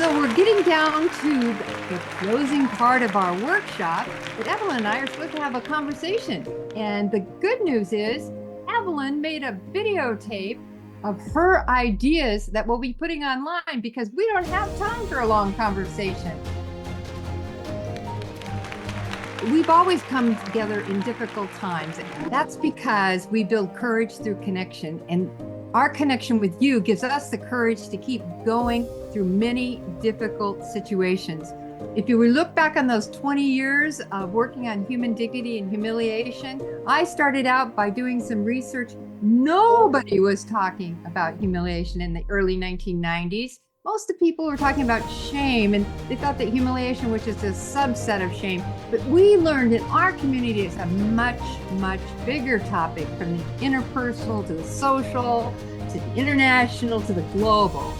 So we're getting down to the closing part of our workshop, but Evelyn and I are supposed to have a conversation. And the good news is Evelyn made a videotape of her ideas that we'll be putting online because we don't have time for a long conversation. We've always come together in difficult times. That's because we build courage through connection, and our connection with you gives us the courage to keep going through many difficult situations. If you look back on those 20 years of working on human dignity and humiliation, I started out by doing some research. Nobody was talking about humiliation in the early 1990s. Most of the people were talking about shame, and they thought that humiliation was just a subset of shame. But we learned in our community it's a much, much bigger topic, from the interpersonal to the social, to the international, to the global.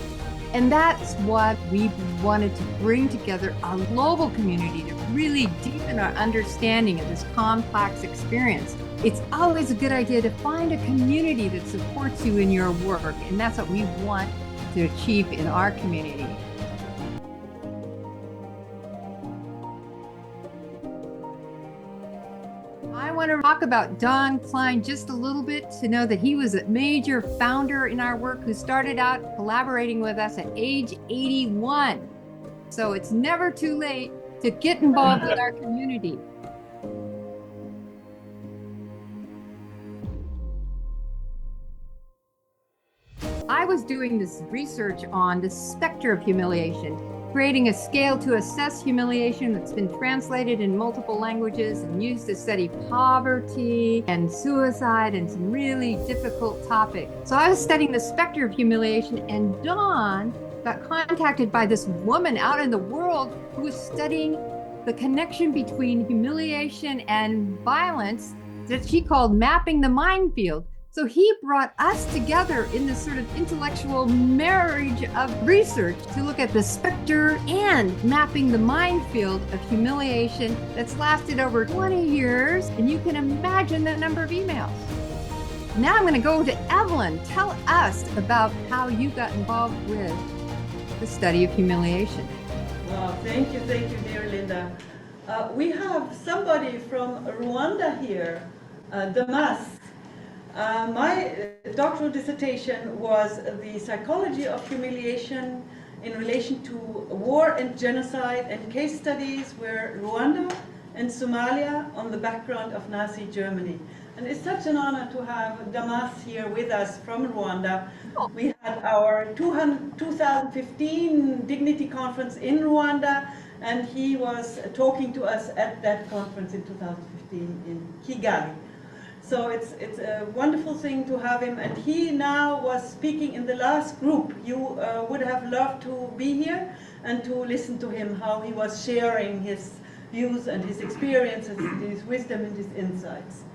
And that's what we wanted to bring together, a global community to really deepen our understanding of this complex experience. It's always a good idea to find a community that supports you in your work, and that's what we want to achieve in our community. I want to talk about Don Klein just a little bit, to know that he was a major founder in our work who started out collaborating with us at age 81. So it's never too late to get involved with our community. I was doing this research on the specter of humiliation, creating a scale to assess humiliation that's been translated in multiple languages and used to study poverty and suicide and some really difficult topics. So I was studying the specter of humiliation, and Dawn got contacted by this woman out in the world who was studying the connection between humiliation and violence that she called mapping the minefield. So he brought us together in this sort of intellectual marriage of research to look at the specter and mapping the minefield of humiliation that's lasted over 20 years. And you can imagine the number of emails. Now I'm going to go to Evelyn. Tell us about how you got involved with the study of humiliation. Wow, thank you, dear Linda. We have somebody from Rwanda here, Damas. My doctoral dissertation was the psychology of humiliation in relation to war and genocide, and case studies were Rwanda and Somalia on the background of Nazi Germany. And it's such an honor to have Damas here with us from Rwanda. We had our 2015 Dignity Conference in Rwanda, and he was talking to us at that conference in 2015 in Kigali. So it's a wonderful thing to have him, and he now was speaking in the last group. You would have loved to be here and to listen to him, how he was sharing his views and his experiences, his wisdom and his insights.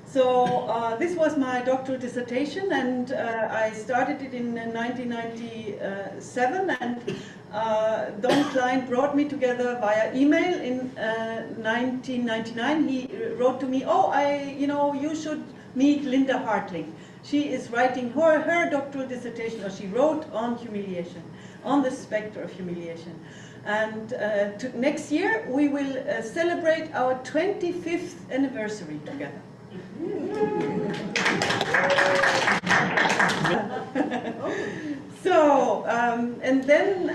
So this was my doctoral dissertation, and I started it in 1997, and Don Klein brought me together via email in 1999. He wrote to me, you should meet Linda Hartling. She is writing her doctoral dissertation, or she wrote on humiliation, on the specter of humiliation. And next year we will celebrate our 25th anniversary together. So, and then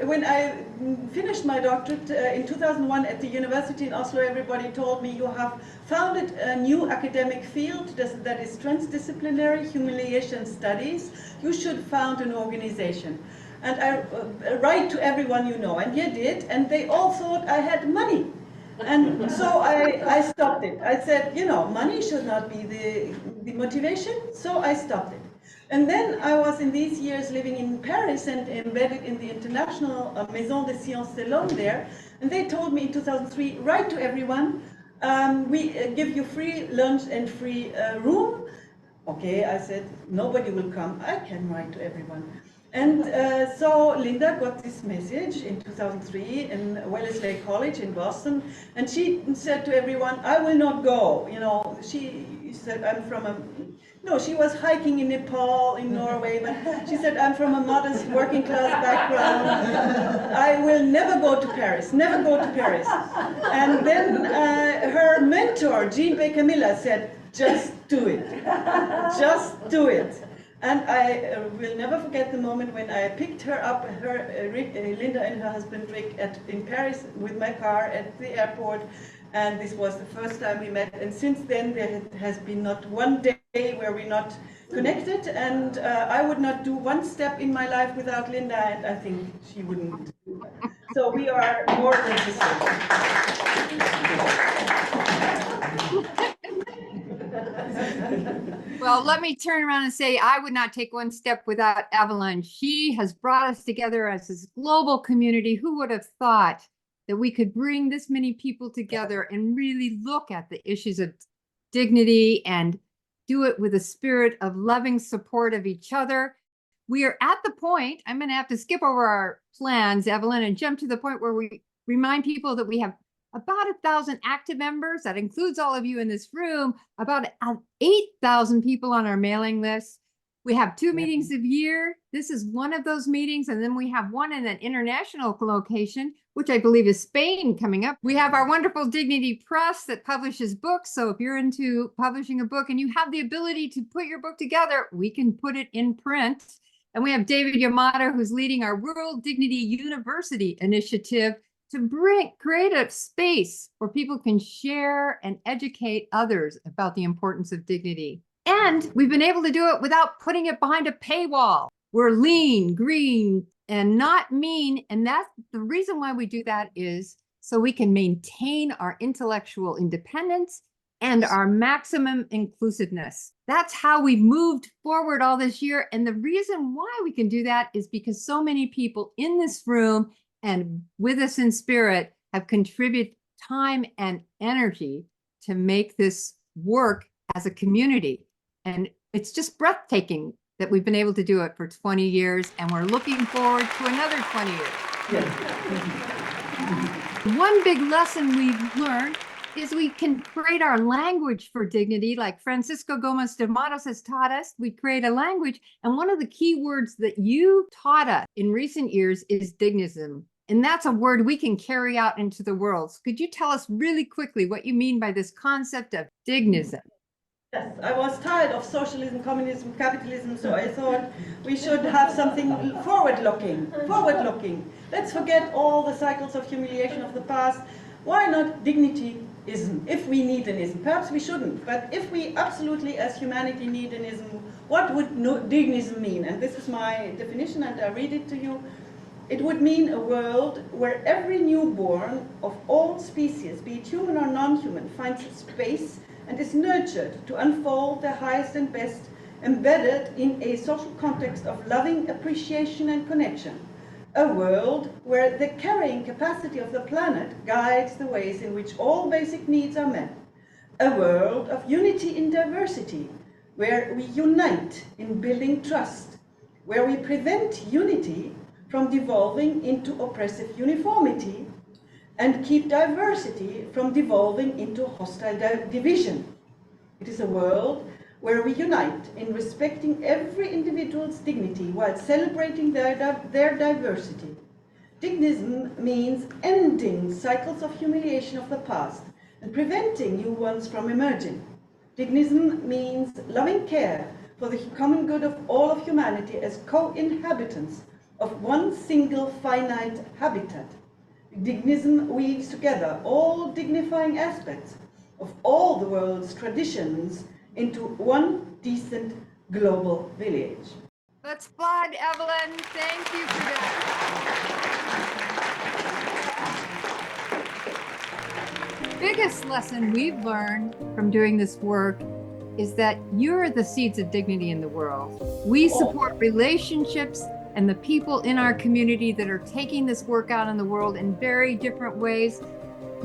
when I finished my doctorate in 2001 at the university in Oslo, everybody told me, you have founded a new academic field that is transdisciplinary humiliation studies. You should found an organization. And I write to everyone you know, and you did, and they all thought I had money. And so I stopped it. I said, money should not be the motivation, so I stopped it. And then I was in these years living in Paris and embedded in the international Maison des Sciences de l'Homme there, and they told me in 2003, write to everyone, we give you free lunch and free room. Okay, I said, nobody will come, I can write to everyone. And so Linda got this message in 2003 in Wellesley College in Boston, and she said to everyone, I will not go. She said, I'm from a No, she was hiking in Nepal, in Norway, but she said, I'm from a modest working class background. I will never go to Paris, never go to Paris. And then her mentor, Jean Baker Miller, said, just do it, just do it. And I will never forget the moment when I picked her up, Linda and her husband Rick, in Paris with my car at the airport. And this was the first time we met. And since then, there has been not one day where we're not connected. And I would not do one step in my life without Linda, and I think she wouldn't. So we are more than sisters. Well, let me turn around and say I would not take one step without Evelin. She has brought us together as this global community. Who would have thought that we could bring this many people together and really look at the issues of dignity and do it with a spirit of loving support of each other. We are at the point, I'm going to have to skip over our plans, Evelin, and jump to the point where we remind people that we have about 1,000 active members. That includes all of you in this room, about 8,000 people on our mailing list. We have 2 meetings a year. This is one of those meetings. And then we have one in an international location, which I believe is Spain, coming up. We have our wonderful Dignity Press that publishes books. So if you're into publishing a book and you have the ability to put your book together, we can put it in print. And we have David Yamato, who's leading our World Dignity University initiative to create a space where people can share and educate others about the importance of dignity. And we've been able to do it without putting it behind a paywall. We're lean, green, and not mean. And that's the reason why we do that is so we can maintain our intellectual independence and our maximum inclusiveness. That's how we've moved forward all this year. And the reason why we can do that is because so many people in this room and with us in spirit have contributed time and energy to make this work as a community. And it's just breathtaking that we've been able to do it for 20 years, and we're looking forward to another 20 years. Yes. One big lesson we've learned is we can create our language for dignity, like Francisco Gomez de Matos has taught us. We create a language, and one of the key words that you taught us in recent years is dignism. And that's a word we can carry out into the world. So could you tell us really quickly what you mean by this concept of dignism? Yes, I was tired of socialism, communism, capitalism, so I thought we should have something forward-looking. Let's forget all the cycles of humiliation of the past. Why not dignity-ism, if we need an ism? Perhaps we shouldn't, but if we absolutely, as humanity, need an ism, what would dignism mean? And this is my definition, and I read it to you. It would mean a world where every newborn of all species, be it human or non-human, finds a space and is nurtured to unfold their highest and best, embedded in a social context of loving appreciation and connection. A world where the carrying capacity of the planet guides the ways in which all basic needs are met. A world of unity in diversity, where we unite in building trust, where we prevent unity from devolving into oppressive uniformity, and keep diversity from devolving into hostile division. It is a world where we unite in respecting every individual's dignity while celebrating their diversity. Dignism means ending cycles of humiliation of the past and preventing new ones from emerging. Dignism means loving care for the common good of all of humanity as co-inhabitants of one single finite habitat. Dignism weaves together all dignifying aspects of all the world's traditions into one decent global village. Let's applaud Evelin. Thank you for that. Biggest lesson we've learned from doing this work is that you're the seeds of dignity in the world. We support relationships and the people in our community that are taking this work out in the world in very different ways.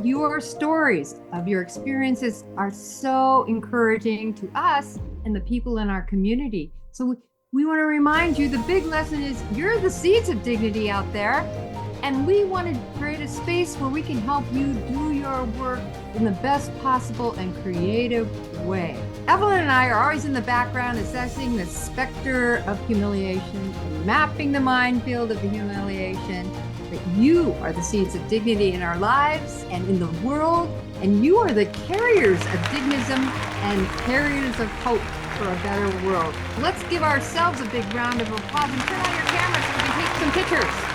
Your stories of your experiences are so encouraging to us and the people in our community. So we want to remind you, the big lesson is you're the seeds of dignity out there, and we want to create a space where we can help you do your work in the best possible and creative way. Evelin and I are always in the background assessing the specter of humiliation, and mapping the minefield of the humiliation. But you are the seeds of dignity in our lives and in the world, and you are the carriers of dignism and carriers of hope for a better world. Let's give ourselves a big round of applause and turn on your cameras so we can take some pictures.